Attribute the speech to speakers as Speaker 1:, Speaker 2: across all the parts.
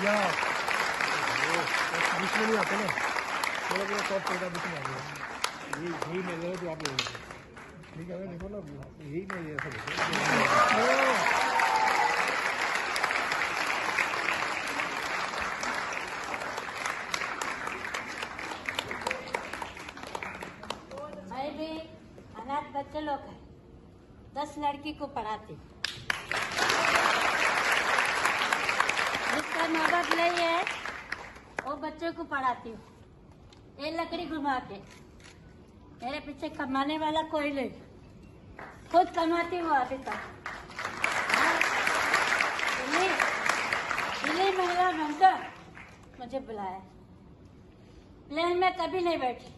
Speaker 1: भैया बीच में नहीं आते ना, थोड़ा थोड़ा टॉप चलता बीच में आते हैं। यही मिल रहा है जो आप लोगों को, ठीक है देखो ना, यही नहीं है सब।
Speaker 2: मैं भी अनाथ बच्चे लोग हैं, 10 लड़की को पढ़ाती, जिसका माँ बाप नहीं है वो बच्चों को पढ़ाती हूँ। ये लकड़ी घुमा के, मेरे पीछे कमाने वाला कोई नहीं, खुद कमाती हूँ अभी तक। दिल्ली महिला मंडल मुझे बुलाया, प्लेन में कभी नहीं बैठी,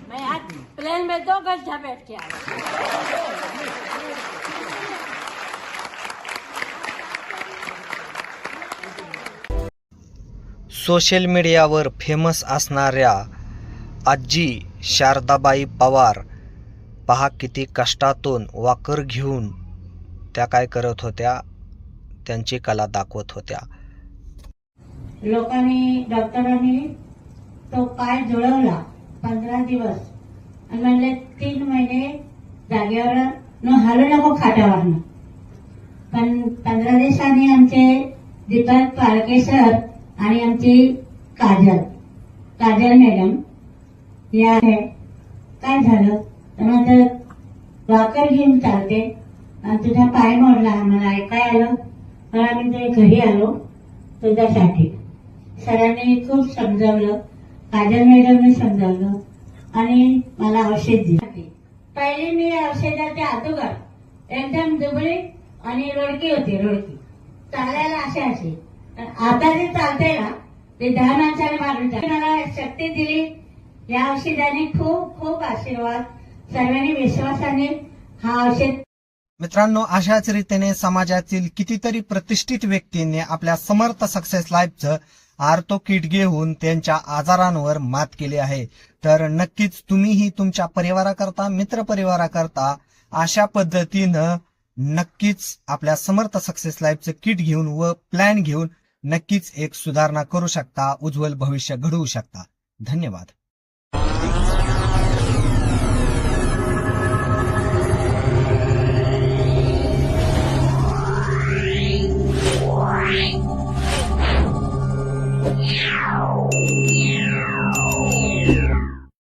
Speaker 2: मैं आज प्लेन में 2 घंटा बैठ के आई।
Speaker 3: सोशल मीडियावर फेमस असणाऱ्या आजी शारदाबाई पवार पहा किती कष्टातून वाकर घेऊन त्या काय करत होत्या, त्यांची कला दाखवत होत्या।
Speaker 2: लोकांनी डॉक्टरांनी तो पाय जुळवला 15 दिवस आणि म्हणले 3 महिने जागेवर न हलू नको खाटावरनं। पण 15 दिवसांनी आमचे दीपक पालके सर आणि आमची काजल मॅडम या आहे, काय झालं तर म्हणतात वाकर घेऊन चालते आणि तुझा पाय मोडला, आम्हाला ऐकाय आलं, पण आम्ही ते घरी आलो तुझ्यासाठी। सरांनी खूप समजावलं, काजल मॅडमने समजावलं आणि मला औषध दिलं। पहिली मी औषधाच्या अगोदर एकदम दुबळी आणि रोडकी होती, रोडकी चालायला असे। आता जे चालते ना ते 10 माणसाने मारून मला शक्ती दिली या औषधाने। खूप खूप आशीर्वाद, सर्वांनी विश्वासाने हा औषध।
Speaker 3: मित्रांनो, अशाच रीतीने समाजातील कितीतरी प्रतिष्ठित व्यक्तींनी आपल्या समर्थ सक्सेस लाईफचं आर्थो किट घेऊन त्यांच्या आजारांवर मात केली आहे। तर नक्कीच तुम्हीही तुमच्या परिवाराकरता, मित्र परिवाराकरता अशा पद्धतीनं नक्कीच आपल्या समर्थ सक्सेस लाईफचं किट घेऊन व प्लॅन घेऊन नक्कीच एक सुधारणा करू शकता, उज्ज्वल भविष्य घडवू शकता। धन्यवाद।
Speaker 4: Wow.